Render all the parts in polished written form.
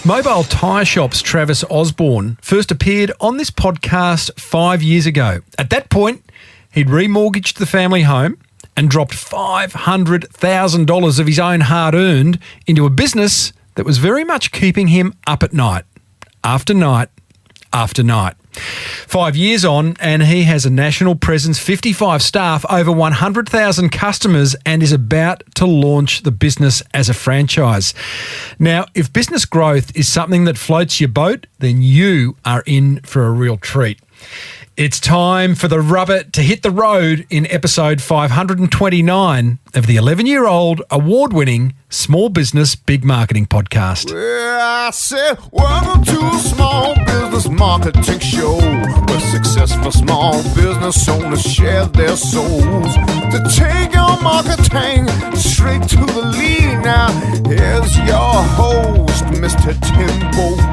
Mobile Tyre Shop's Travis Osborne first appeared on this podcast 5 years ago. At that point, he'd remortgaged the family home and dropped $500,000 of his own hard-earned into a business that was very much keeping him up at night, after night, after night. 5 years on, and he has a national presence, 55 staff, over 100,000 customers, and is about to launch the business as a franchise. Now, if business growth is something that floats your boat, then you are in for a real treat. It's time for the rubber to hit the road in episode 529 of the 11-year-old award-winning Small Business Big Marketing podcast. Well, I said, welcome to a small business marketing show where successful small business owners share their souls to take your marketing straight to the lead. Now, here's your host, Mr. Tim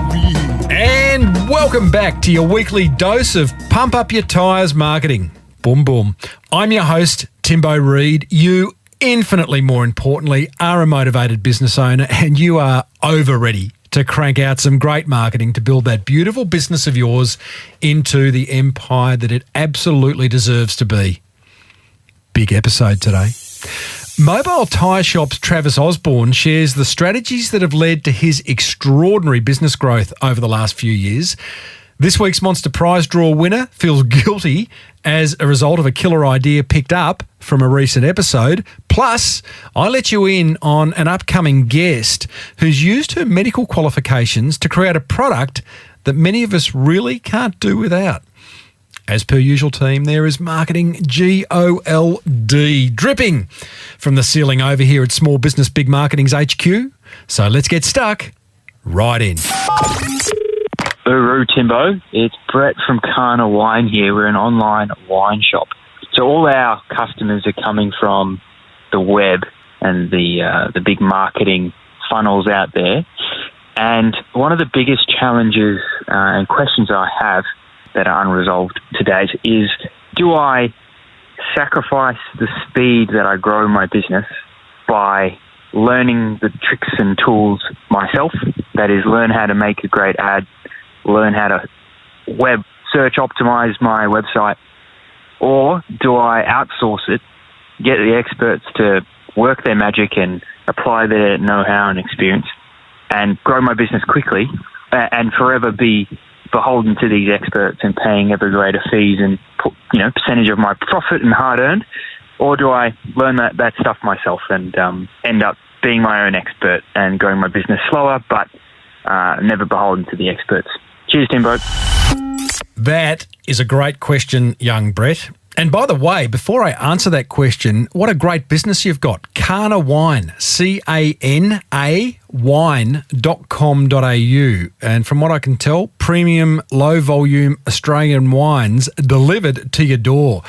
Reid. And welcome back to your weekly dose of Pump Up Your Tyres marketing. Boom, boom. I'm your host, Timbo Reid. You, infinitely more importantly, are a motivated business owner, and you are over ready to crank out some great marketing to build that beautiful business of yours into the empire that it absolutely deserves to be. Big episode today. Mobile Tyre Shop's Travis Osborne shares the strategies that have led to his extraordinary business growth over the last few years. This week's Monster Prize Draw winner feels guilty as a result of a killer idea picked up from a recent episode. Plus, I let you in on an upcoming guest who's used her medical qualifications to create a product that many of us really can't do without. As per usual, team, there is marketing GOLD dripping from the ceiling over here at Small Business Big Marketing's HQ. So let's get stuck right in. Uru, Timbo. It's Brett from Kana Wine here. We're an online wine shop. So all our customers are coming from the web and the big marketing funnels out there. And one of the biggest challenges and questions I have that are unresolved to date is, do I sacrifice the speed that I grow my business by learning the tricks and tools myself? That is, learn how to make a great ad, learn how to web search optimize my website, or do I outsource it, get the experts to work their magic and apply their know-how and experience and grow my business quickly and forever be beholden to these experts and paying ever greater fees and percentage of my profit and hard earned? Or do I learn that stuff myself and end up being my own expert and growing my business slower but never beholden to the experts? Cheers, Timbo. That is a great question, young Brett. And by the way, before I answer that question, what a great business you've got. Kana Wine, CANA wine.com.au. And from what I can tell, premium, low-volume Australian wines delivered to your door.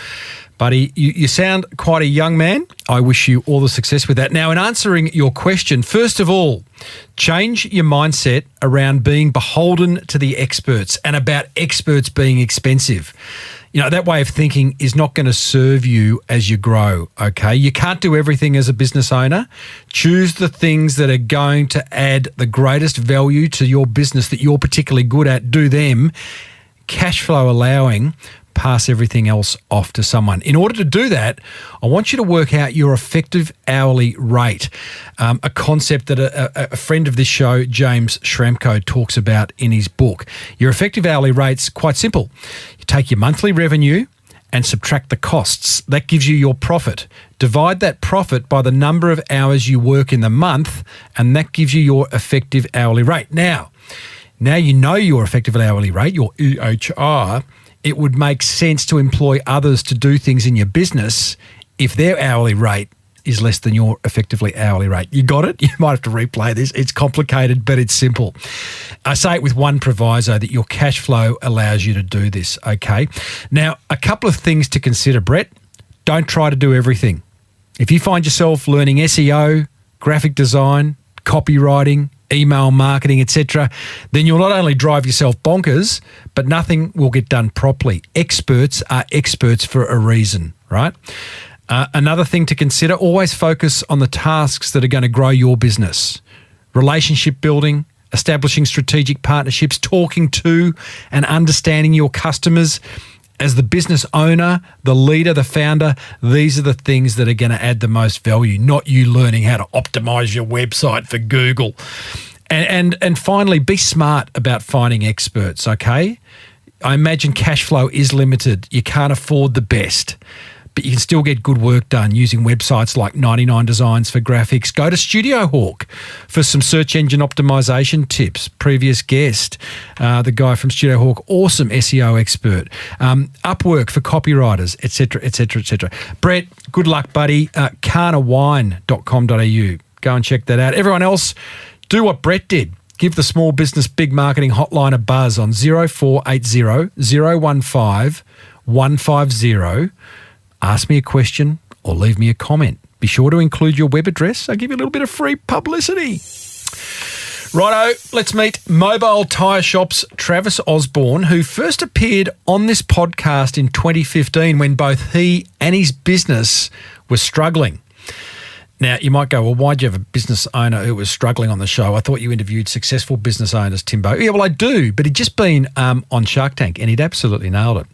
Buddy, you sound quite a young man. I wish you all the success with that. Now, in answering your question, first of all, change your mindset around being beholden to the experts and about experts being expensive. That way of thinking is not going to serve you as you grow, okay? You can't do everything as a business owner. Choose the things that are going to add the greatest value to your business that you're particularly good at. Do them. Cash flow allowing, pass everything else off to someone. In order to do that, I want you to work out your effective hourly rate, a concept that a friend of this show, James Schramko, talks about in his book. Your effective hourly rate's quite simple. You take your monthly revenue and subtract the costs. That gives you your profit. Divide that profit by the number of hours you work in the month, and that gives you your effective hourly rate. Now you know your effective hourly rate, your EHR. It would make sense to employ others to do things in your business if their hourly rate is less than your effectively hourly rate. You got it? You might have to replay this. It's complicated, but it's simple. I say it with one proviso, that your cash flow allows you to do this, okay? Now, a couple of things to consider, Brett. Don't try to do everything. If you find yourself learning SEO, graphic design, copywriting, email marketing, etc., then you'll not only drive yourself bonkers, but nothing will get done properly. Experts are experts for a reason, right? Another thing to consider, always focus on the tasks that are going to grow your business. Relationship building, establishing strategic partnerships, talking to and understanding your customers. As the business owner, the leader, the founder, these are the things that are going to add the most value, not you learning how to optimize your website for Google. And finally, be smart about finding experts, okay? I imagine cash flow is limited. You can't afford the best, but you can still get good work done using websites like 99 Designs for graphics. Go to Studio Hawk for some search engine optimization tips. Previous guest, the guy from Studio Hawk, awesome SEO expert. Upwork for copywriters, etc., etc., etc. Brett, good luck, buddy. Karnawine.com.au. Go and check that out. Everyone else, do what Brett did. Give the Small Business Big Marketing hotline a buzz on 0480 015 150. Ask me a question or leave me a comment. Be sure to include your web address. I'll give you a little bit of free publicity. Righto, let's meet Mobile Tyre Shop's Travis Osborne, who first appeared on this podcast in 2015 when both he and his business were struggling. Now, you might go, well, why'd you have a business owner who was struggling on the show? I thought you interviewed successful business owners, Timbo. Yeah, well, I do, but he'd just been on Shark Tank and he'd absolutely nailed it.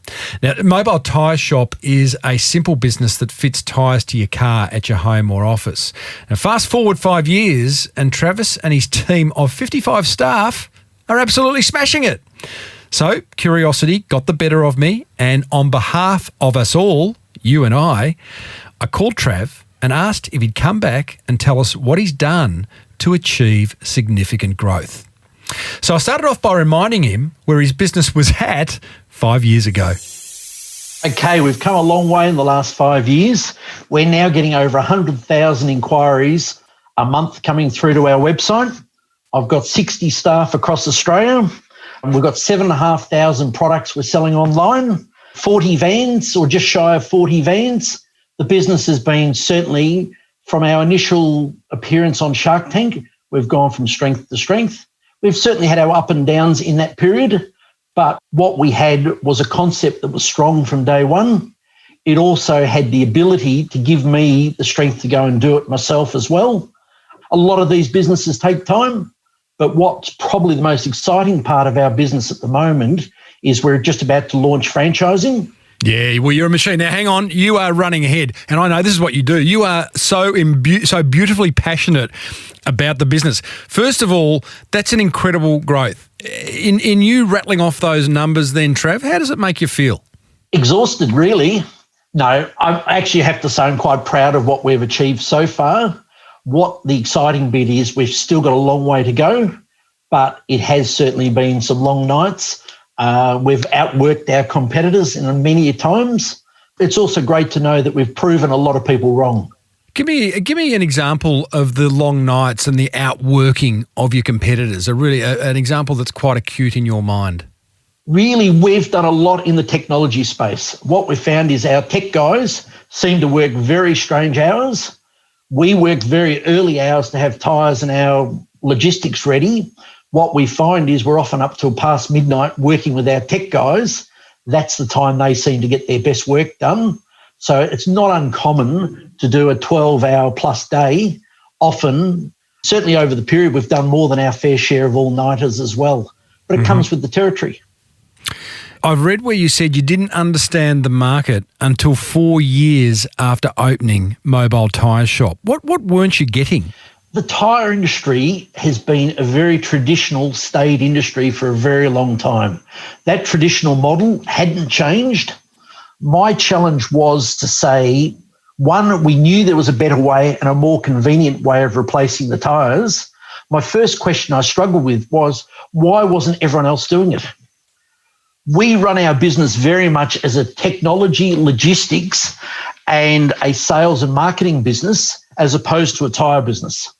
Now, Mobile Tyre Shop is a simple business that fits tyres to your car at your home or office. Now, fast forward 5 years and Travis and his team of 55 staff are absolutely smashing it. So, curiosity got the better of me, and on behalf of us all, you and I called Trav and asked if he'd come back and tell us what he's done to achieve significant growth. So I started off by reminding him where his business was at 5 years ago. Okay, we've come a long way in the last 5 years. We're now getting over 100,000 inquiries a month coming through to our website. I've got 60 staff across Australia. We've got 7,500 products we're selling online, 40 vans or just shy of 40 vans. The business has been certainly, from our initial appearance on Shark Tank, we've gone from strength to strength. We've certainly had our up and downs in that period, but what we had was a concept that was strong from day one. It also had the ability to give me the strength to go and do it myself as well. A lot of these businesses take time, but what's probably the most exciting part of our business at the moment is we're just about to launch franchising. Yeah, well, you're a machine. Now, hang on. You are running ahead, and I know this is what you do. You are so beautifully passionate about the business. First of all, that's an incredible growth. In you rattling off those numbers then, Trav, how does it make you feel? Exhausted, really. No, I actually have to say I'm quite proud of what we've achieved so far. What the exciting bit is, we've still got a long way to go, but it has certainly been some long nights. We've outworked our competitors in many times. It's also great to know that we've proven a lot of people wrong. Give me an example of the long nights and the outworking of your competitors. An example that's quite acute in your mind. Really, we've done a lot in the technology space. What we found is our tech guys seem to work very strange hours. We worked very early hours to have tyres and our logistics ready. What we find is we're often up till past midnight working with our tech guys. That's the time they seem to get their best work done. So it's not uncommon to do a 12-hour plus day. Often, certainly over the period, we've done more than our fair share of all-nighters as well. But it comes with the territory. I've read where you said you didn't understand the market until 4 years after opening Mobile Tyre Shop. What weren't you getting? The tyre industry has been a very traditional staid industry for a very long time. That traditional model hadn't changed. My challenge was to say, one, we knew there was a better way and a more convenient way of replacing the tyres. My first question I struggled with was, why wasn't everyone else doing it? We run our business very much as a technology, logistics, and a sales and marketing business as opposed to a tyre business.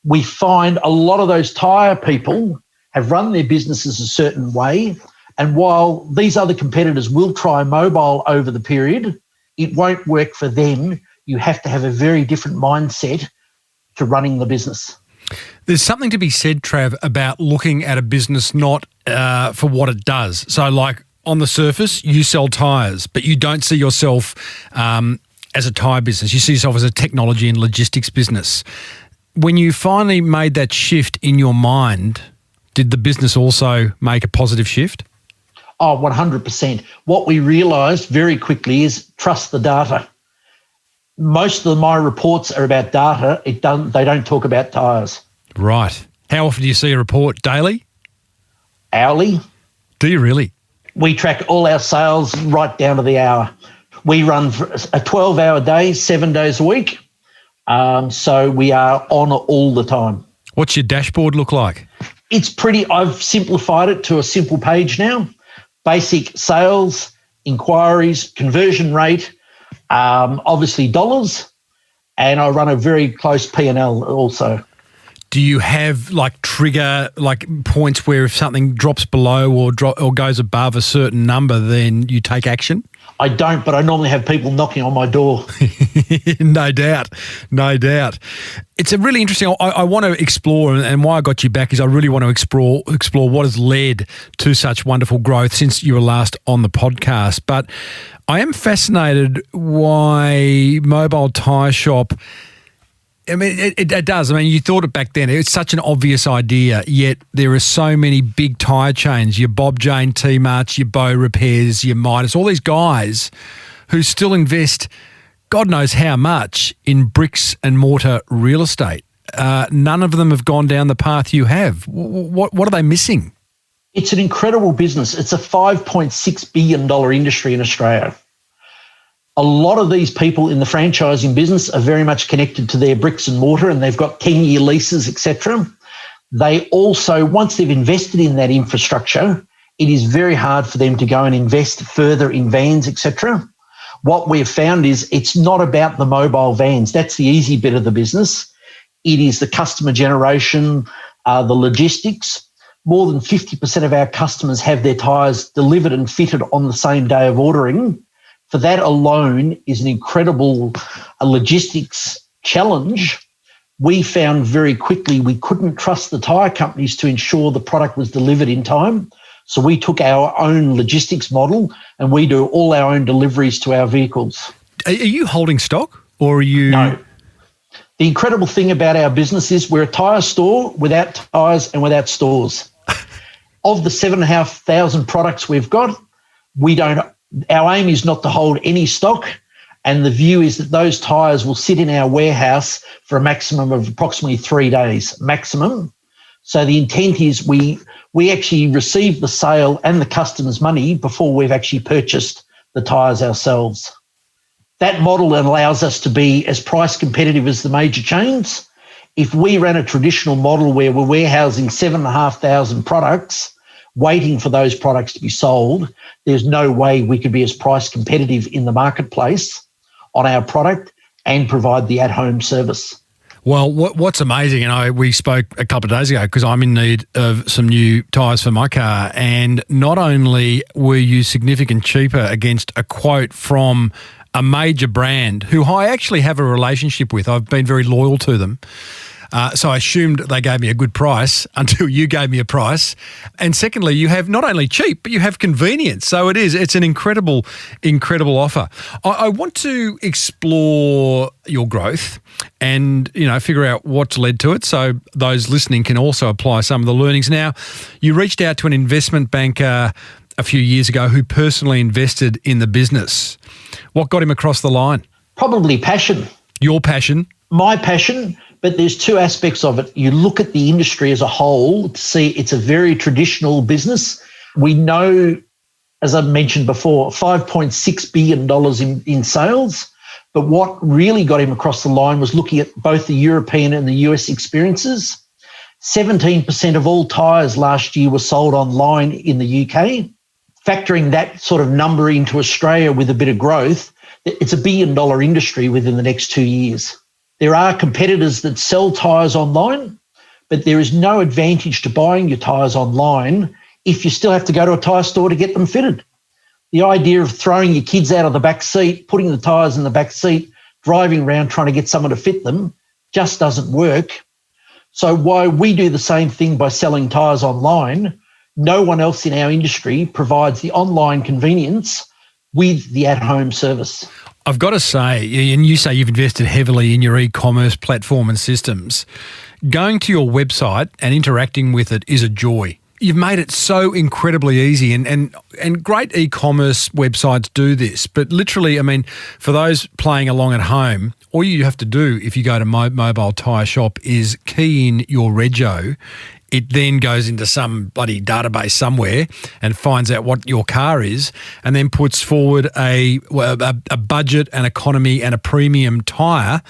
We find a lot of those tyre people have run their businesses a certain way, and while these other competitors will try mobile over the period, it won't work for them. You have to have a very different mindset to running the business. There's something to be said, Trav, about looking at a business not for what it does. So like on the surface, you sell tyres, but you don't see yourself as a tyre business. You see yourself as a technology and logistics business. When you finally made that shift in your mind, did the business also make a positive shift? Oh, 100%. What we realised very quickly is trust the data. Most of my reports are about data. They don't talk about tyres. Right. How often do you see a report? Daily? Hourly. Do you really? We track all our sales right down to the hour. We run for a 12-hour day, 7 days a week. So we are on all the time. What's your dashboard look like? It's I've simplified it to a simple page now. Basic sales, inquiries, conversion rate, obviously dollars, and I run a very close P&L also. Do you have trigger points where if something drops below or goes above a certain number, then you take action? I don't, but I normally have people knocking on my door. No doubt. It's a really interesting. I want to explore, and why I got you back is I really want to explore what has led to such wonderful growth since you were last on the podcast. But I am fascinated why Mobile Tyre Shop. I mean, it does. I mean, you thought it back then. It's such an obvious idea, yet there are so many big tyre chains, your Bob Jane T-Marts, your Bow Repairs, your Midas, all these guys who still invest God knows how much in bricks and mortar real estate. None of them have gone down the path you have. What are they missing? It's an incredible business. It's a $5.6 billion industry in Australia. A lot of these people in the franchising business are very much connected to their bricks and mortar, and they've got 10-year leases, etc. They also, once they've invested in that infrastructure, it is very hard for them to go and invest further in vans, etc. What we've found is it's not about the mobile vans. That's the easy bit of the business. It is the customer generation, the logistics. More than 50% of our customers have their tyres delivered and fitted on the same day of ordering. For that alone is an incredible logistics challenge. We found very quickly we couldn't trust the tyre companies to ensure the product was delivered in time. So we took our own logistics model and we do all our own deliveries to our vehicles. Are you holding stock or are you? No. The incredible thing about our business is we're a tyre store without tyres and without stores. Of the 7,500 products we've got, our aim is not to hold any stock, and the view is that those tyres will sit in our warehouse for a maximum of approximately 3 days, maximum. So the intent is we actually receive the sale and the customer's money before we've actually purchased the tyres ourselves. That model allows us to be as price competitive as the major chains. If we ran a traditional model where we're warehousing 7,500 products, waiting for those products to be sold, there's no way we could be as price competitive in the marketplace on our product and provide the at-home service. Well, what's amazing, and we spoke a couple of days ago because I'm in need of some new tyres for my car, and not only were you significant cheaper against a quote from a major brand who I actually have a relationship with. I've been very loyal to them. So I assumed they gave me a good price until you gave me a price. And secondly, you have not only cheap, but you have convenience. So it's an incredible offer. I want to explore your growth and, figure out what's led to it so those listening can also apply some of the learnings. Now, you reached out to an investment banker a few years ago who personally invested in the business. What got him across the line? Probably passion. Your passion? My passion. But there's two aspects of it. You look at the industry as a whole to see it's a very traditional business. We know, as I mentioned before, $5.6 billion in sales. But what really got him across the line was looking at both the European and the US experiences. 17% of all tyres last year were sold online in the UK. Factoring that sort of number into Australia with a bit of growth, it's a $1 billion industry within the next 2 years. There are competitors that sell tyres online, but there is no advantage to buying your tyres online if you still have to go to a tyre store to get them fitted. The idea of throwing your kids out of the back seat, putting the tyres in the back seat, driving around trying to get someone to fit them just doesn't work. So while we do the same thing by selling tyres online, no one else in our industry provides the online convenience with the at-home service. I've got to say, and you say you've invested heavily in your e-commerce platform and systems, going to your website and interacting with it is a joy. You've made it so incredibly easy, and great e-commerce websites do this. But literally, I mean, for those playing along at home, all you have to do if you go to Mobile Tyre Shop is key in your rego. It then goes into some bloody database somewhere and finds out what your car is, and then puts forward a budget, an economy, and a premium tyre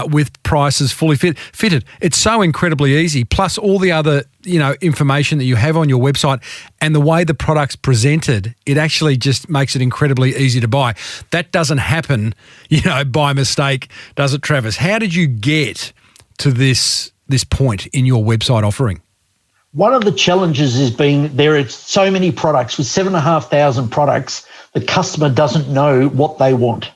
with prices fully fitted. It's so incredibly easy. Plus all the other information that you have on your website and the way the product's presented, it actually just makes it incredibly easy to buy. That doesn't happen, by mistake, does it, Travis? How did you get to this point in your website offering? One of the challenges is there are so many products. With 7,500 products, the customer doesn't know what they want.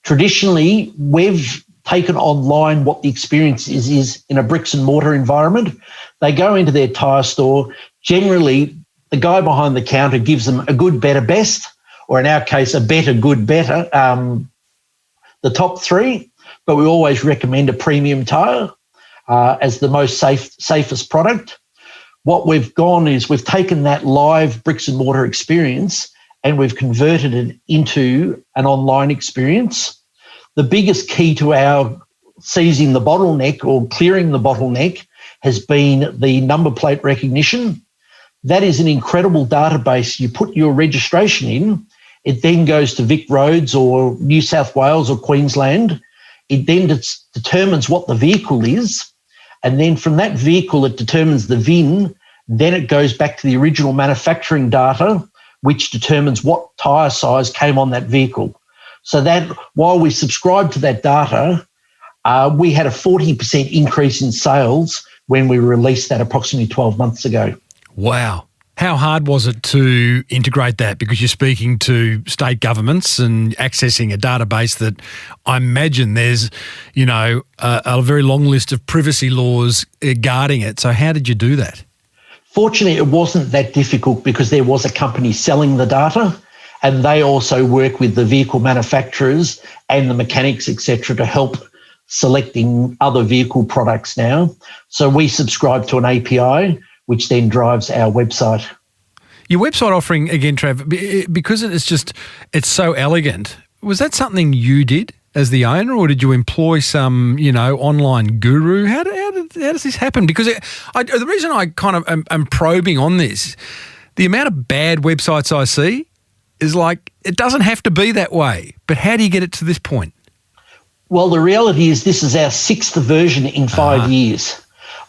Traditionally, we've taken online what the experience is in a bricks and mortar environment. They go into their tyre store. Generally, the guy behind the counter gives them a good, better, best, or in our case, a better, good, better, the top three. But we always recommend a premium tyre as the most safest product. What we've gone is we've taken that live bricks and mortar experience and we've converted it into an online experience. The biggest key to our seizing the bottleneck or clearing the bottleneck has been the number plate recognition. That is an incredible database. You put your registration in, it then goes to Vic Roads or New South Wales or Queensland. It then determines what the vehicle is. And then from that vehicle, it determines the VIN. Then it goes back to the original manufacturing data, which determines what tyre size came on that vehicle. So that while we subscribed to that data, we had a 40% increase in sales when we released that approximately 12 months ago. Wow. How hard was it to integrate that? Because you're speaking to state governments and accessing a database that I imagine there's, a very long list of privacy laws guarding it. So how did you do that? Fortunately, it wasn't that difficult because there was a company selling the data and they also work with the vehicle manufacturers and the mechanics, etc., to help selecting other vehicle products now. So we subscribe to an API, which then drives our website. Your website offering, again, Trav, because it's so elegant, was that something you did as the owner, or did you employ some, online guru? How does this happen? Because the reason I kind of am probing on this, the amount of bad websites I see is like, it doesn't have to be that way. But how do you get it to this point? Well, the reality is this is our 6th version in 5 years.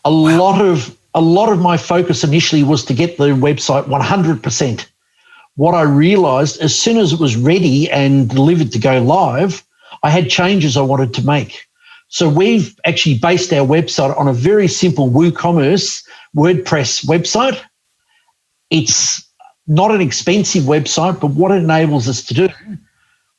A lot of my focus initially was to get the website 100%. What I realised, as soon as it was ready and delivered to go live, I had changes I wanted to make. So we've actually based our website on a very simple WooCommerce WordPress website. It's not an expensive website, but what it enables us to do,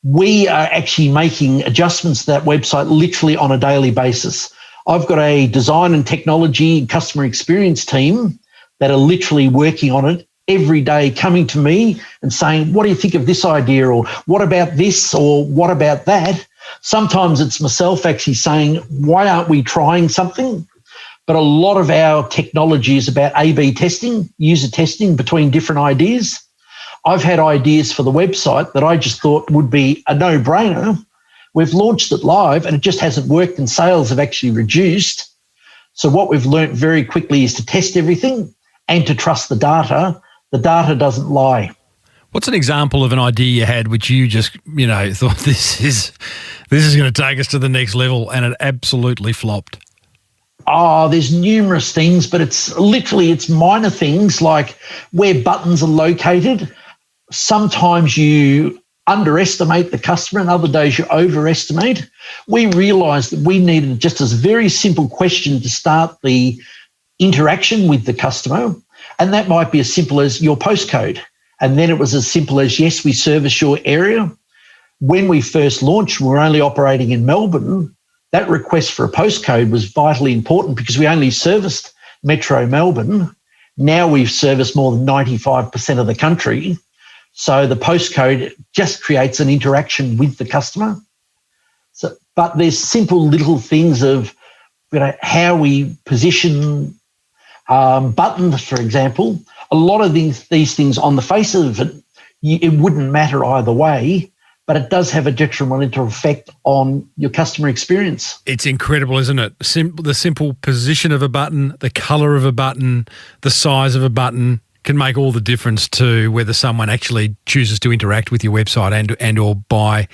we are actually making adjustments to that website literally on a daily basis. I've got a design and technology customer experience team that are literally working on it every day, coming to me and saying, what do you think of this idea? Or what about this? Or what about that? Sometimes it's myself actually saying, why aren't we trying something? But a lot of our technology is about A/B testing, user testing between different ideas. I've had ideas for the website that I just thought would be a no-brainer. We've launched it live and it just hasn't worked and sales have actually reduced. So what we've learnt very quickly is to test everything and to trust the data. The data doesn't lie. What's an example of an idea you had which you just, thought this is going to take us to the next level and it absolutely flopped? Oh, there's numerous things, but it's minor things like where buttons are located. Sometimes you underestimate the customer and other days you overestimate. We realised that we needed just a very simple question to start the interaction with the customer, and that might be as simple as your postcode. And then it was as simple as, yes, we service your area. When we first launched, we were only operating in Melbourne. That request for a postcode was vitally important because we only serviced Metro Melbourne. Now we've serviced more than 95% of the country. So the postcode just creates an interaction with the customer. But there's simple little things of how we position buttons, for example. A lot of these things on the face of it, it wouldn't matter either way, but it does have a detrimental effect on your customer experience. It's incredible, isn't it? The simple position of a button, the colour of a button, the size of a button can make all the difference to whether someone actually chooses to interact with your website and or buy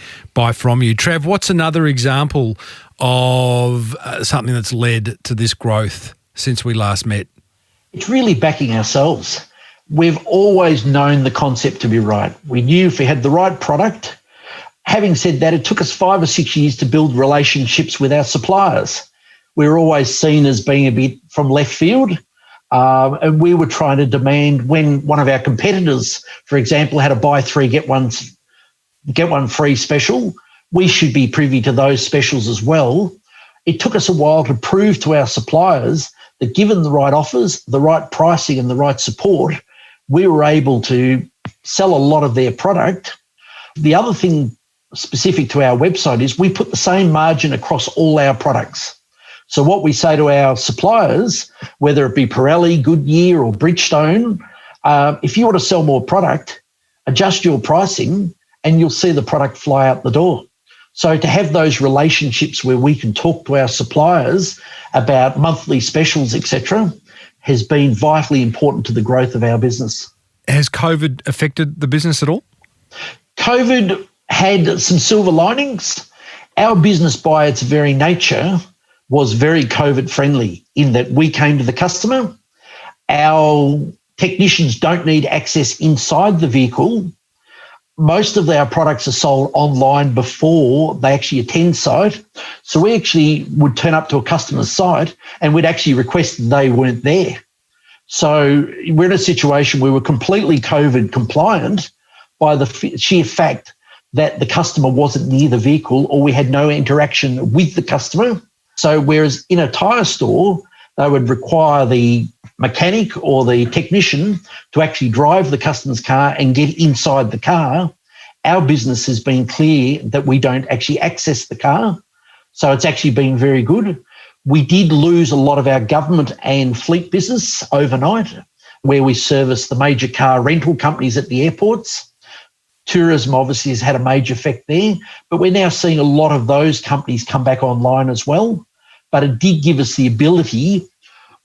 from you. Trav, what's another example of something that's led to this growth since we last met? It's really backing ourselves. We've always known the concept to be right. We knew if we had the right product. Having said that, it took us 5 or 6 years to build relationships with our suppliers. We were always seen as being a bit from left field, and we were trying to demand when one of our competitors, for example, had a buy 3, get one free special, we should be privy to those specials as well. It took us a while to prove to our suppliers that given the right offers, the right pricing and the right support, we were able to sell a lot of their product. The other thing specific to our website is we put the same margin across all our products. So what we say to our suppliers, whether it be Pirelli, Goodyear or Bridgestone, if you want to sell more product, adjust your pricing and you'll see the product fly out the door. So to have those relationships where we can talk to our suppliers about monthly specials, etc., has been vitally important to the growth of our business. Has COVID affected the business at all? COVID had some silver linings. Our business by its very nature was very COVID friendly in that we came to the customer. Our technicians don't need access inside the vehicle. Most of our products are sold online before they actually attend site. So we actually would turn up to a customer's site and we'd actually request that they weren't there. So we're in a situation where we're completely COVID compliant by the sheer fact that the customer wasn't near the vehicle or we had no interaction with the customer. So whereas in a tyre store, they would require the mechanic or the technician to actually drive the customer's car and get inside the car, our business has been clear that we don't actually access the car. So it's actually been very good. We did lose a lot of our government and fleet business overnight, where we service the major car rental companies at the airports. Tourism obviously has had a major effect there, but we're now seeing a lot of those companies come back online as well. But it did give us the ability,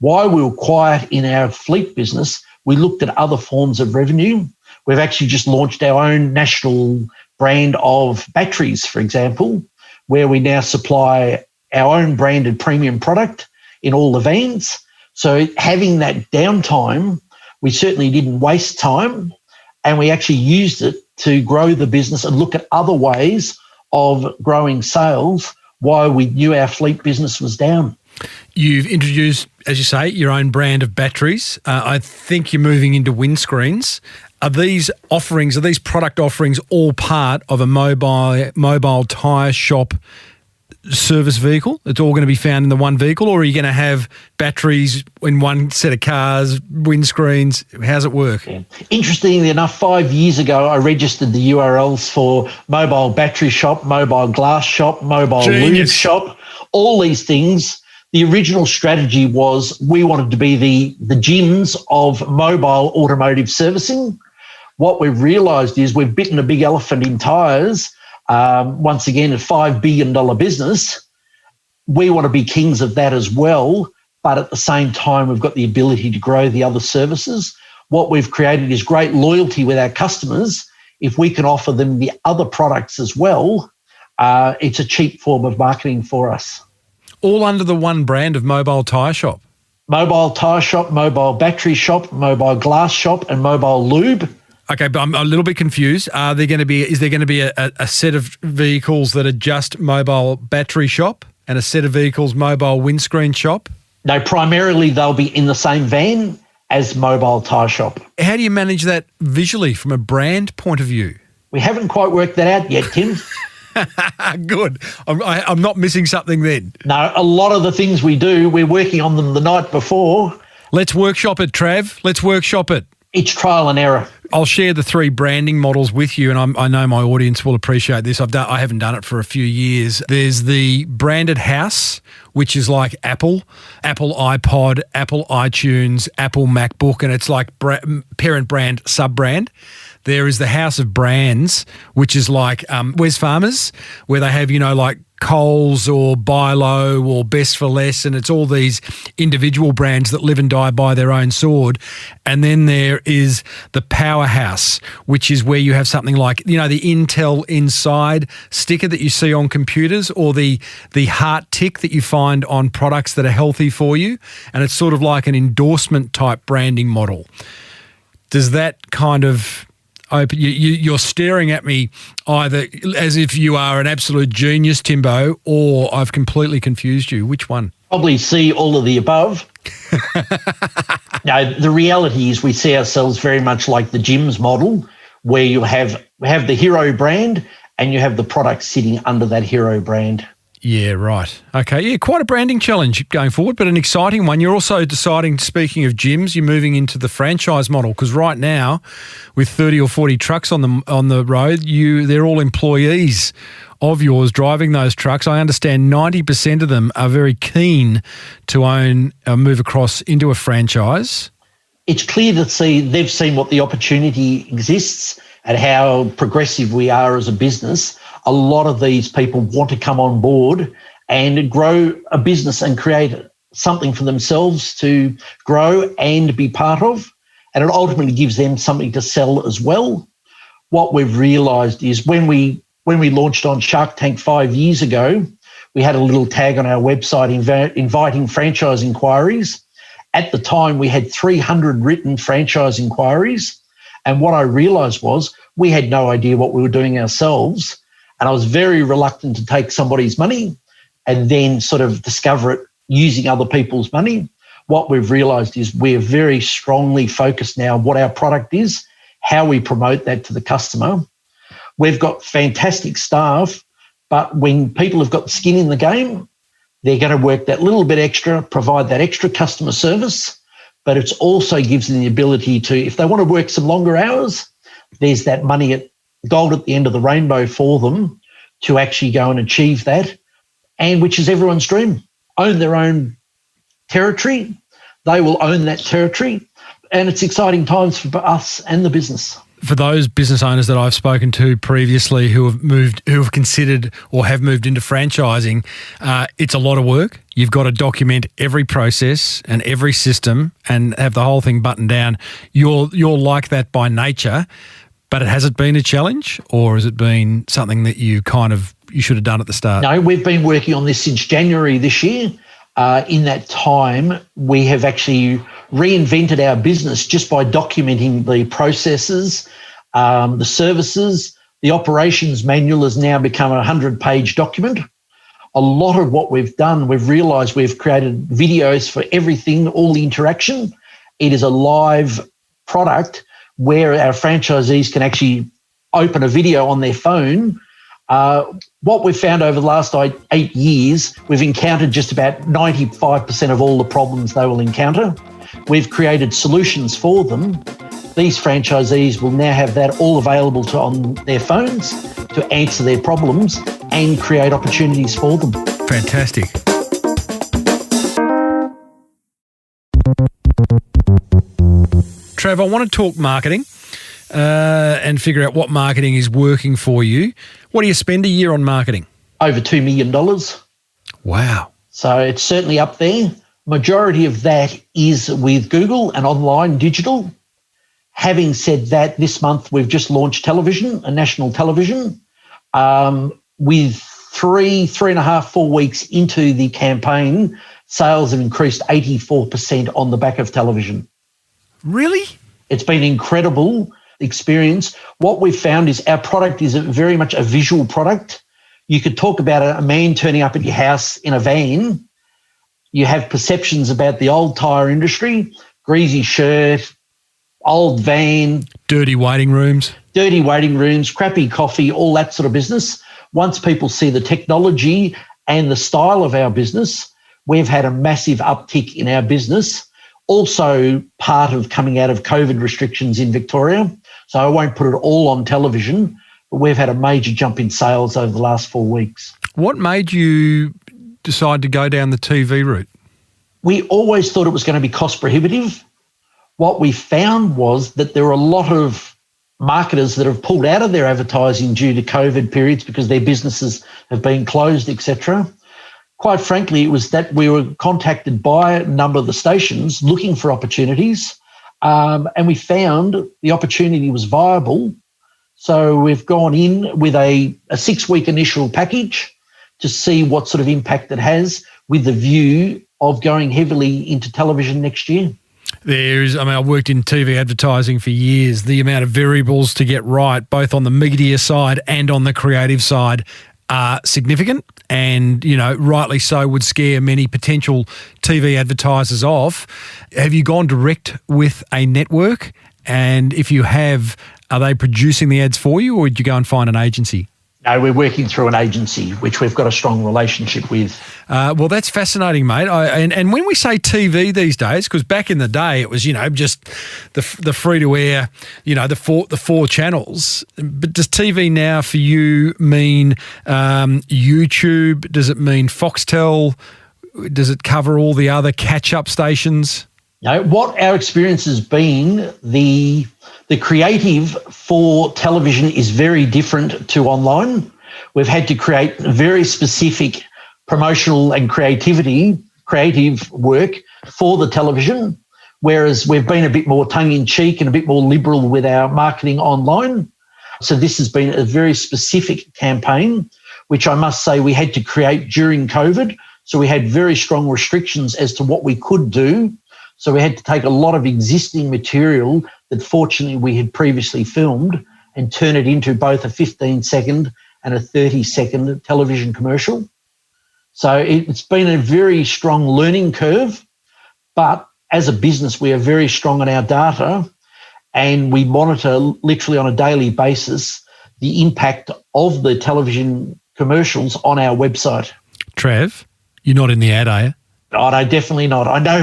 while we were quiet in our fleet business, we looked at other forms of revenue. We've actually just launched our own national brand of batteries, for example, where we now supply our own branded premium product in all the vans. So having that downtime, we certainly didn't waste time, and we actually used it to grow the business and look at other ways of growing sales while we knew our fleet business was down. You've introduced, as you say, your own brand of batteries. I think you're moving into windscreens. Are these product offerings all part of a mobile tyre shop service vehicle? It's all going to be found in the one vehicle, or are you going to have batteries in one set of cars, windscreens? How's it work? Yeah. Interestingly enough, 5 years ago, I registered the URLs for mobile battery shop, mobile glass shop, mobile lube shop, all these things. The original strategy was we wanted to be the gyms of mobile automotive servicing. What we've realised is we've bitten a big elephant in tyres. Once again, a $5 billion business. We want to be kings of that as well, but at the same time, we've got the ability to grow the other services. What we've created is great loyalty with our customers. If we can offer them the other products as well, it's a cheap form of marketing for us. All under the one brand of Mobile Tyre Shop? Mobile Tyre Shop, Mobile Battery Shop, Mobile Glass Shop and Mobile Lube. Okay, but I'm a little bit confused. Is there going to be a set of vehicles that are just Mobile Battery Shop and a set of vehicles Mobile Windscreen Shop? No, primarily they'll be in the same van as Mobile Tyre Shop. How do you manage that visually from a brand point of view? We haven't quite worked that out yet, Tim. Good. I'm not missing something then. No, a lot of the things we do, we're working on them the night before. Let's workshop it, Trav. Let's workshop it. It's trial and error. I'll share the 3 branding models with you, and I know my audience will appreciate this. I haven't done it for a few years. There's the branded house, which is like Apple iPod, Apple iTunes, Apple MacBook, and it's like parent brand, sub-brand. There is the house of brands, which is like Wes Farmers, where they have, like Coles or Buy Low or Best for Less, and it's all these individual brands that live and die by their own sword. And then there is the powerhouse, which is where you have something like, the Intel Inside sticker that you see on computers, or the heart tick that you find on products that are healthy for you. And it's sort of like an endorsement type branding model. Does that kind of open? You're staring at me either as if you are an absolute genius, Timbo, or I've completely confused you. Which one? Probably see all of the above. No, the reality is we see ourselves very much like the gyms model, where you have the hero brand and you have the product sitting under that hero brand. Yeah, right. Okay, yeah, quite a branding challenge going forward, but an exciting one. You're also deciding, speaking of gyms, you're moving into the franchise model, because right now, with 30 or 40 trucks on the road, they're all employees of yours driving those trucks. I understand 90% of them are very keen to move across into a franchise. It's clear to see they've seen what the opportunity exists and how progressive we are as a business. A lot of these people want to come on board and grow a business and create something for themselves to grow and be part of. And it ultimately gives them something to sell as well. What we've realised is when we launched on Shark Tank 5 years ago, we had a little tag on our website inviting franchise inquiries. At the time, we had 300 written franchise inquiries. And what I realised was we had no idea what we were doing ourselves. And I was very reluctant to take somebody's money and then sort of discover it using other people's money. What we've realised is we're very strongly focused now on what our product is, how we promote that to the customer. We've got fantastic staff, but when people have got skin in the game, they're going to work that little bit extra, provide that extra customer service, but it also gives them the ability to, if they want to work some longer hours, there's that gold at the end of the rainbow for them to actually go and achieve that, and which is everyone's dream. Own their own territory. They will own that territory, and it's exciting times for us and the business. For those business owners that I've spoken to previously who have considered or have moved into franchising, it's a lot of work. You've got to document every process and every system and have the whole thing buttoned down. You're like that by nature. But has it been a challenge, or has it been something that you should have done at the start? No, we've been working on this since January this year. In that time, we have actually reinvented our business just by documenting the processes, the services. The operations manual has now become a 100-page document. A lot of what we've done, we've realised we've created videos for everything, all the interaction. It is a live product where our franchisees can actually open a video on their phone. What we've found over the last 8 years, we've encountered just about 95% of all the problems they will encounter. We've created solutions for them. These franchisees will now have that all available on their phones to answer their problems and create opportunities for them. Fantastic. Trav, I want to talk marketing and figure out what marketing is working for you. What do you spend a year on marketing? Over $2 million. Wow. So it's certainly up there. Majority of that is with Google and online digital. Having said that, this month we've just launched television, a national television. With 3.5, 4 weeks into the campaign, sales have increased 84% on the back of television. Really? It's been an incredible experience. What we've found is our product is very much a visual product. You could talk about a man turning up at your house in a van. You have perceptions about the old tyre industry, greasy shirt, old van. Dirty waiting rooms, crappy coffee, all that sort of business. Once people see the technology and the style of our business, we've had a massive uptick in our business. Also part of coming out of COVID restrictions in Victoria. So I won't put it all on television, but we've had a major jump in sales over the last 4 weeks. What made you decide to go down the TV route? We always thought it was going to be cost prohibitive. What we found was that there are a lot of marketers that have pulled out of their advertising due to COVID periods because their businesses have been closed, etc. Quite frankly, it was that we were contacted by a number of the stations looking for opportunities, and we found the opportunity was viable. So we've gone in with a 6-week initial package to see what sort of impact it has, with the view of going heavily into television next year. I've worked in TV advertising for years. The amount of variables to get right, both on the media side and on the creative side, are significant, and, rightly so, would scare many potential TV advertisers off. Have you gone direct with a network? And if you have, are they producing the ads for you, or did you go and find an agency? No, we're working through an agency, which we've got a strong relationship with. Well, that's fascinating, mate. And when we say TV these days, because back in the day it was, just the free-to-air, the four channels. But does TV now for you mean YouTube? Does it mean Foxtel? Does it cover all the other catch-up stations? No, what our experience has been, the creative for television is very different to online. We've had to create very specific promotional and creative work for the television, whereas we've been a bit more tongue-in-cheek and a bit more liberal with our marketing online. So this has been a very specific campaign, which I must say we had to create during COVID. So we had very strong restrictions as to what we could do. So we had to take a lot of existing material that fortunately we had previously filmed and turn it into both a 15-second and a 30-second television commercial. So it's been a very strong learning curve, but as a business, we are very strong on our data, and we monitor literally on a daily basis the impact of the television commercials on our website. Trav, you're not in the ad, are you? Oh, no, definitely not. I know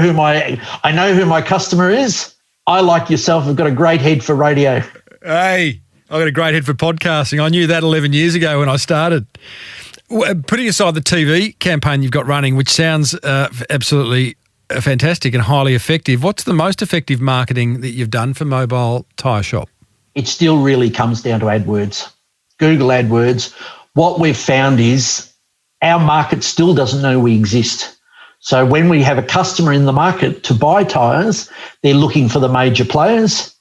who my customer is. I, like yourself, have got a great head for radio. Hey, I've got a great head for podcasting. I knew that 11 years ago when I started. Putting aside the TV campaign you've got running, which sounds absolutely fantastic and highly effective, what's the most effective marketing that you've done for Mobile Tyre Shop? It still really comes down to AdWords, Google AdWords. What we've found is our market still doesn't know we exist. So when we have a customer in the market to buy tyres, they're looking for the major players.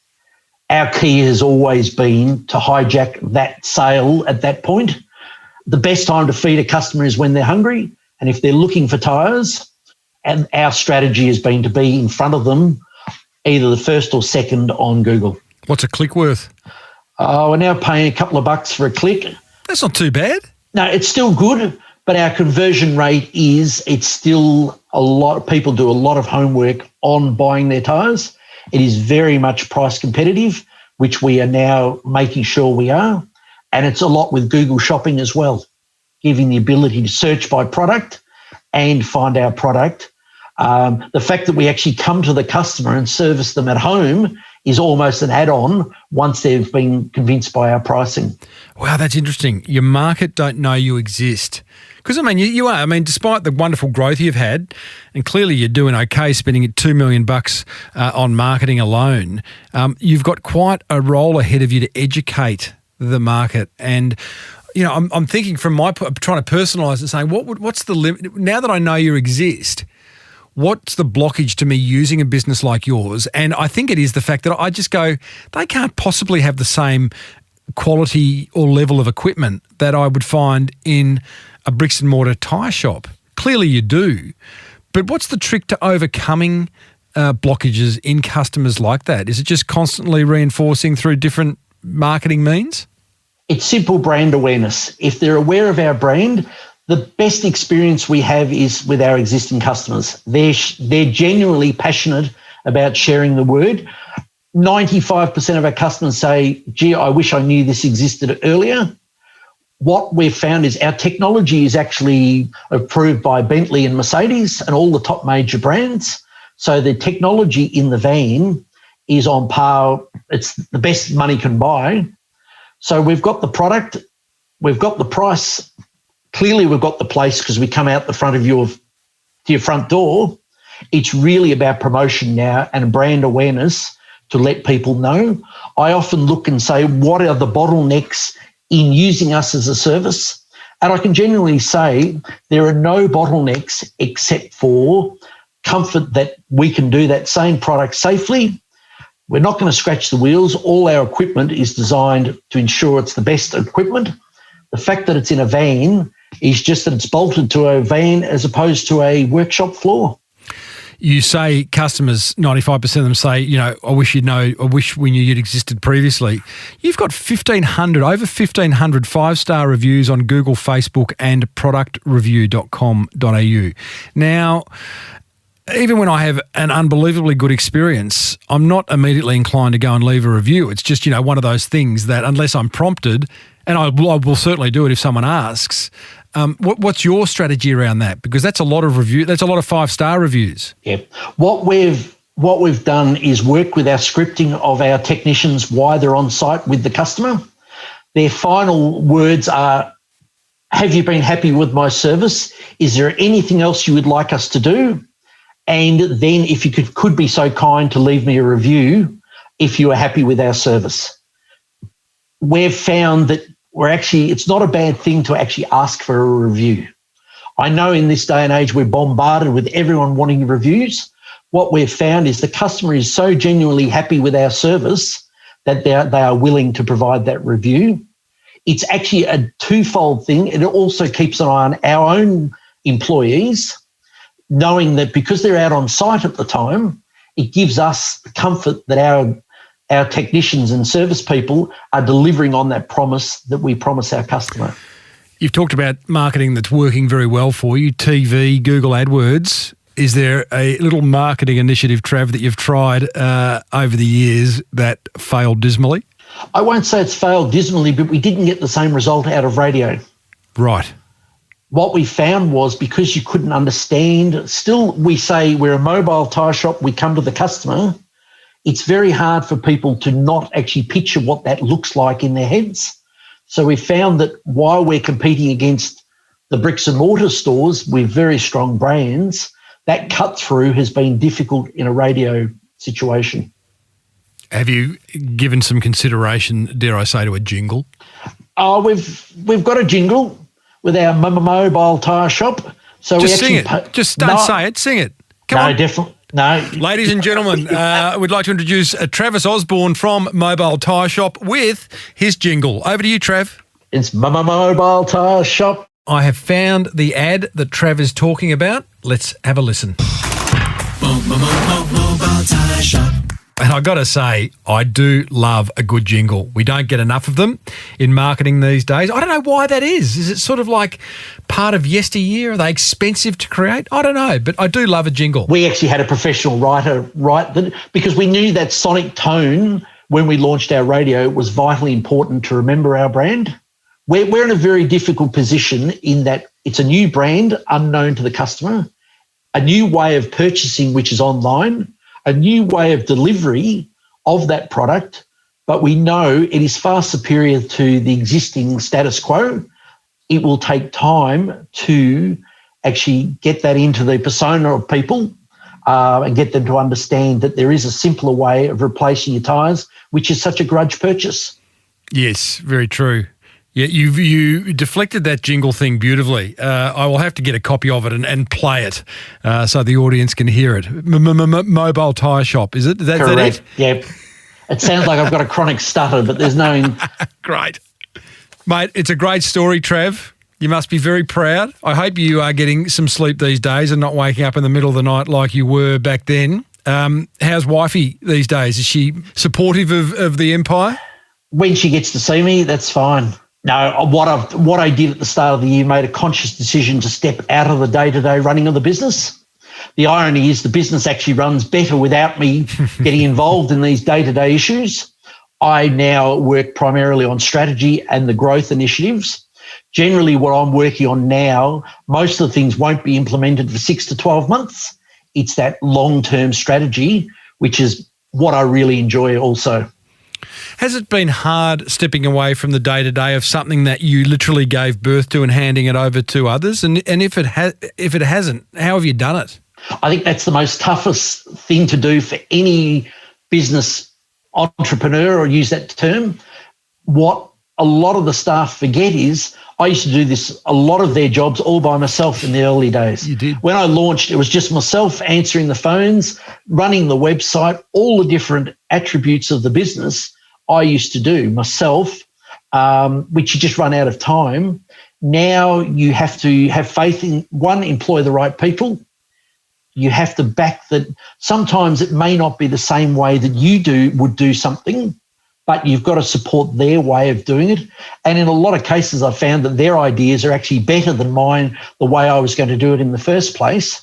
Our key has always been to hijack that sale at that point. The best time to feed a customer is when they're hungry, and if they're looking for tyres, and our strategy has been to be in front of them, either the first or second on Google. What's a click worth? We're now paying a couple of bucks for a click. That's not too bad. No, it's still good, but our conversion rate it's still a lot. People do a lot of homework on buying their tyres. It is very much price competitive, which we are now making sure we are. And it's a lot with Google Shopping as well, giving the ability to search by product and find our product. The fact that we actually come to the customer and service them at home is almost an add-on once they've been convinced by our pricing. Wow, that's interesting. Your market don't know you exist. Because, you are. Despite the wonderful growth you've had, and clearly you're doing okay spending $2 million on marketing alone, you've got quite a role ahead of you to educate the market. And, I'm thinking from I'm trying to personalise and saying, what's the limit? Now that I know you exist, what's the blockage to me using a business like yours? And I think it is the fact that I just go, they can't possibly have the same quality or level of equipment that I would find in a bricks and mortar tyre shop. Clearly you do. But what's the trick to overcoming blockages in customers like that? Is it just constantly reinforcing through different marketing means? It's simple brand awareness. If they're aware of our brand, the best experience we have is with our existing customers. They're genuinely passionate about sharing the word. 95% of our customers say, gee, I wish I knew this existed earlier. What we've found is our technology is actually approved by Bentley and Mercedes and all the top major brands. So the technology in the van is on par. It's the best money can buy. So we've got the product, we've got the price. Clearly, we've got the place because we come out the front of to your front door. It's really about promotion now and brand awareness to let people know. I often look and say, what are the bottlenecks in using us as a service? And I can genuinely say there are no bottlenecks except for comfort that we can do that same product safely. We're not going to scratch the wheels. All our equipment is designed to ensure it's the best equipment. The fact that it's in a van is just that it's bolted to a van as opposed to a workshop floor. You say customers, 95% of them say, I wish we knew you'd existed previously. You've got over 1,500 five-star reviews on Google, Facebook and productreview.com.au. Now, even when I have an unbelievably good experience, I'm not immediately inclined to go and leave a review. It's just, one of those things that unless I'm prompted, and I will certainly do it if someone asks, what's your strategy around that? Because that's a lot of five-star reviews. Yeah. What we've done is work with our scripting of our technicians while they're on site with the customer. Their final words are, have you been happy with my service? Is there anything else you would like us to do? And then if you could be so kind to leave me a review if you are happy with our service. We've found that it's not a bad thing to actually ask for a review. I know in this day and age we're bombarded with everyone wanting reviews. What we've found is the customer is so genuinely happy with our service that they are willing to provide that review. It's actually a twofold thing. It also keeps an eye on our own employees, knowing that because they're out on site at the time, it gives us the comfort that our technicians and service people are delivering on that promise that we promise our customer. You've talked about marketing that's working very well for you, TV, Google AdWords. Is there a little marketing initiative, Trav, that you've tried over the years that failed dismally? I won't say it's failed dismally, but we didn't get the same result out of radio. Right. What we found was because you couldn't understand, still we say we're a mobile tyre shop, we come to the customer. It's very hard for people to not actually picture what that looks like in their heads. So we found that while we're competing against the bricks and mortar stores with very strong brands, that cut through has been difficult in a radio situation. Have you given some consideration, dare I say, to a jingle? Oh, we've got a jingle with our Mobile Tyre Shop. So just sing it. Just don't say it. Sing it. Come on. Definitely. No. Ladies and gentlemen, we'd like to introduce Travis Osborne from Mobile Tyre Shop with his jingle. Over to you, Trav. It's Mobile Tyre Shop. I have found the ad that Trav is talking about. Let's have a listen. Mobile Tyre Shop. And I've got to say, I do love a good jingle. We don't get enough of them in marketing these days. I don't know why that is. Is it sort of like part of yesteryear? Are they expensive to create? I don't know, but I do love a jingle. We actually had a professional writer write that because we knew that sonic tone when we launched our radio was vitally important to remember our brand. We're in a very difficult position in that it's a new brand unknown to the customer, a new way of purchasing which is online, a new way of delivery of that product, but we know it is far superior to the existing status quo. It will take time to actually get that into the persona of people and get them to understand that there is a simpler way of replacing your tyres, which is such a grudge purchase. Yes, very true. Yeah, you deflected that jingle thing beautifully. I will have to get a copy of it and play it so the audience can hear it. Mobile Tyre Shop, is it? Is that Correct. it? Yeah. It sounds like I've got a chronic stutter, but there's no... Great. Mate, it's a great story, Trav. You must be very proud. I hope you are getting some sleep these days and not waking up in the middle of the night like you were back then. How's wifey these days? Is she supportive of the empire? When she gets to see me, that's fine. No, what I did at the start of the year made a conscious decision to step out of the day-to-day running of the business. The irony is the business actually runs better without me getting involved in these day-to-day issues. I now work primarily on strategy and the growth initiatives. Generally, what I'm working on now, most of the things won't be implemented for 6 to 12 months. it's that long-term strategy, which is what I really enjoy also. Has it been hard stepping away from the day-to-day of something that you literally gave birth to and handing it over to others? And if it hasn't, how have you done it? I think that's the most toughest thing to do for any business entrepreneur, or use that term. What a lot of the staff forget is I used to do this, a lot of their jobs all by myself in the early days. You did. When I launched, it was just myself answering the phones, running the website, all the different attributes of the business I used to do myself, which you just run out of time. Now you have to have faith in, one, employ the right people. You have to back that. Sometimes it may not be the same way that you would do something, but you've got to support their way of doing it. And in a lot of cases, I've found that their ideas are actually better than mine, the way I was going to do it in the first place.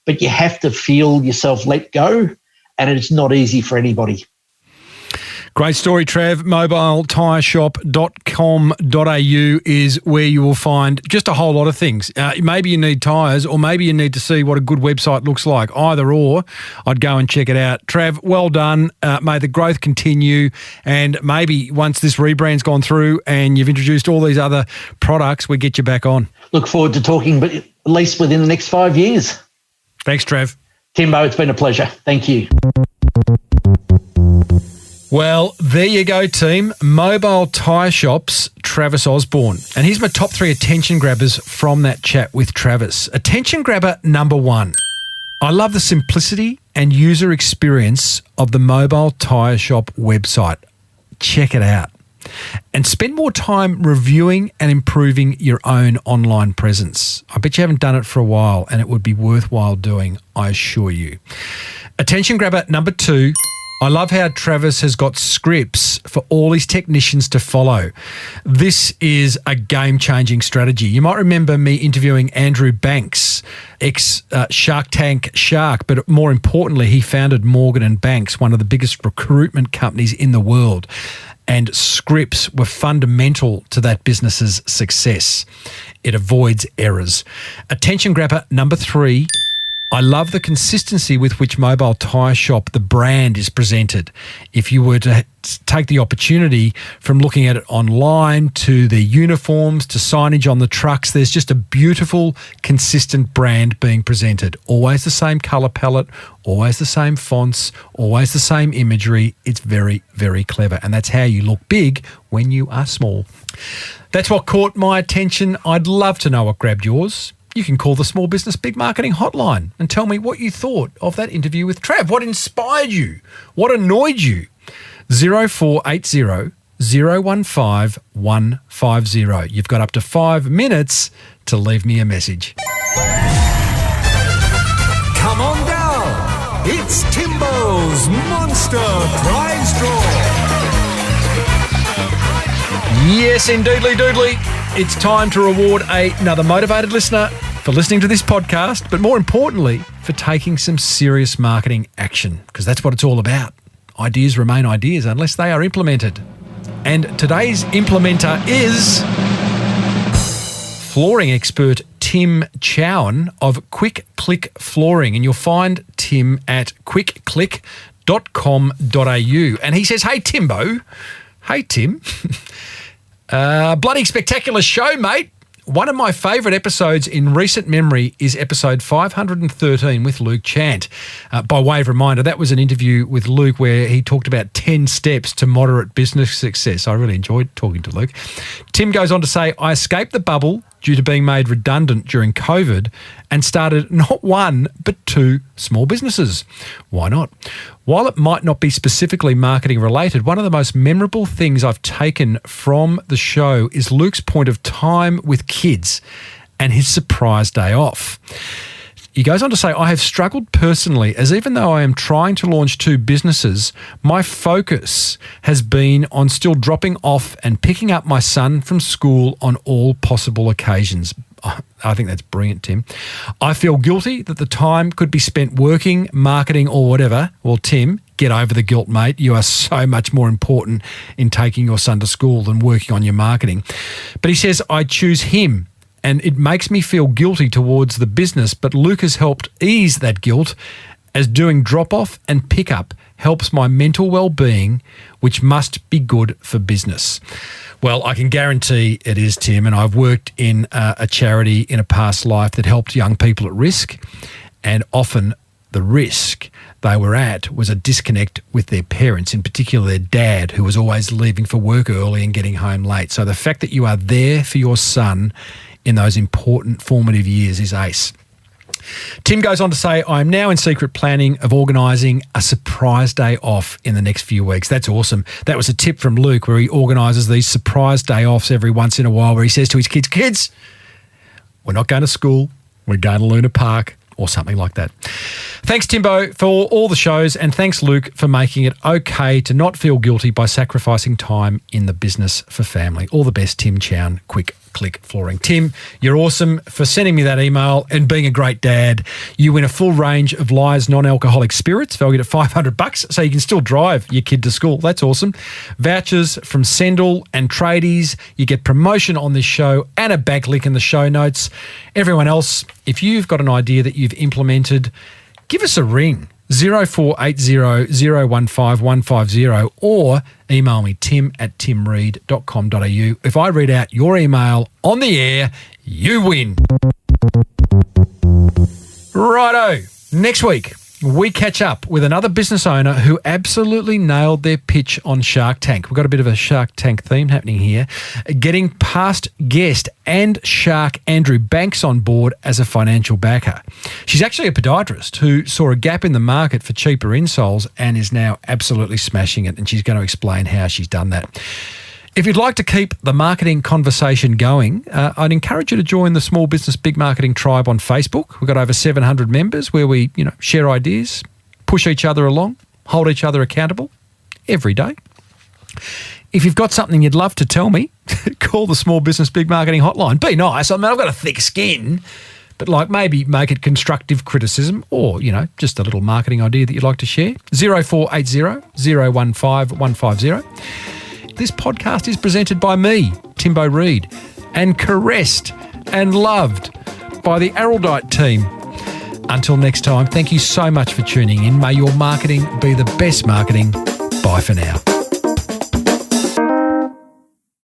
But you have to feel yourself let go, and it's not easy for anybody. Great story, Trav. mobiletireshop.com.au is where you will find just a whole lot of things. Maybe you need tyres, or maybe you need to see what a good website looks like. Either or, I'd go and check it out. Trav, well done. May the growth continue, and maybe once this rebrand's gone through and you've introduced all these other products, we get you back on. Look forward to talking, but at least within the next 5 years. Thanks, Trav. Timbo, it's been a pleasure. Thank you. Well, there you go, team. Mobile Tyre Shop's Travis Osborne. And here's my top 3 attention grabbers from that chat with Travis. Attention grabber number 1. I love the simplicity and user experience of the Mobile Tyre Shop website. Check it out. And spend more time reviewing and improving your own online presence. I bet you haven't done it for a while, and it would be worthwhile doing, I assure you. Attention grabber number 2. I love how Travis has got scripts for all his technicians to follow. This is a game-changing strategy. You might remember me interviewing Andrew Banks, ex-Shark Tank Shark, but more importantly, he founded Morgan & Banks, one of the biggest recruitment companies in the world. And scripts were fundamental to that business's success. It avoids errors. Attention grabber number 3. I love the consistency with which Mobile Tyre Shop, the brand, is presented. If you were to take the opportunity from looking at it online to the uniforms to signage on the trucks, there's just a beautiful, consistent brand being presented. Always the same colour palette, always the same fonts, always the same imagery. It's very, very clever. And that's how you look big when you are small. That's what caught my attention. I'd love to know what grabbed yours. You can call the Small Business Big Marketing hotline and tell me what you thought of that interview with Trav. What inspired you? What annoyed you? 0480 015 150. You've got up to 5 minutes to leave me a message. Come on down. It's Timbo's Monster Prize Draw. Yes, indeedly, doodly. It's time to reward another motivated listener for listening to this podcast, but more importantly, for taking some serious marketing action, because that's what it's all about. Ideas remain ideas unless they are implemented. And today's implementer is flooring expert Tim Chowan of Quick Click Flooring. And you'll find Tim at quickclick.com.au. And he says, hey, Timbo. Hey, Tim. Bloody spectacular show, mate. One of my favourite episodes in recent memory is episode 513 with Luke Chant. By way of reminder, that was an interview with Luke where he talked about 10 steps to moderate business success. I really enjoyed talking to Luke. Tim goes on to say, I escaped the bubble due to being made redundant during COVID and started not 1 but 2 small businesses. Why not? While it might not be specifically marketing related, one of the most memorable things I've taken from the show is Luke's point of time with kids and his surprise day off. He goes on to say, I have struggled personally as even though I am trying to launch 2 businesses, my focus has been on still dropping off and picking up my son from school on all possible occasions. I think that's brilliant, Tim. I feel guilty that the time could be spent working, marketing or whatever. Well, Tim, get over the guilt, mate. You are so much more important in taking your son to school than working on your marketing. But he says, I choose him and it makes me feel guilty towards the business, but Luke has helped ease that guilt as doing drop-off and pick-up helps my mental well-being, which must be good for business. Well, I can guarantee it is, Tim, and I've worked in a charity in a past life that helped young people at risk, and often the risk they were at was a disconnect with their parents, in particular their dad, who was always leaving for work early and getting home late. So the fact that you are there for your son in those important formative years is ace. Tim goes on to say, I am now in secret planning of organising a surprise day off in the next few weeks. That's awesome. That was a tip from Luke, where he organises these surprise day offs every once in a while, where he says to his kids, we're not going to school, we're going to Luna Park, or something like that. Thanks, Timbo, for all the shows, and thanks, Luke, for making it okay to not feel guilty by sacrificing time in the business for family. All the best, Tim Chown, Quick Click Flooring. Tim, you're awesome for sending me that email and being a great dad. You win a full range of Lyre's non-alcoholic spirits, valued at $500, so you can still drive your kid to school. That's awesome. Vouchers from Sendall and Tradies. You get promotion on this show and a backlink in the show notes. Everyone else, if you've got an idea that you've implemented, give us a ring, 0480 015 150, or email me, tim@timreid.com.au. If I read out your email on the air, you win. Righto. Next week, we catch up with another business owner who absolutely nailed their pitch on Shark Tank. We've got a bit of a Shark Tank theme happening here. Getting past guest and shark Andrew Banks on board as a financial backer. She's actually a podiatrist who saw a gap in the market for cheaper insoles and is now absolutely smashing it, and she's going to explain how she's done that. If you'd like to keep the marketing conversation going, I'd encourage you to join the Small Business Big Marketing Tribe on Facebook. We've got over 700 members where we, share ideas, push each other along, hold each other accountable every day. If you've got something you'd love to tell me, call the Small Business Big Marketing Hotline. Be nice. I mean, I've got a thick skin, but maybe make it constructive criticism or, just a little marketing idea that you'd like to share. 0480 015 150. This podcast is presented by me, Timbo Reid, and caressed and loved by the Araldite team. Until next time, thank you so much for tuning in. May your marketing be the best marketing. Bye for now.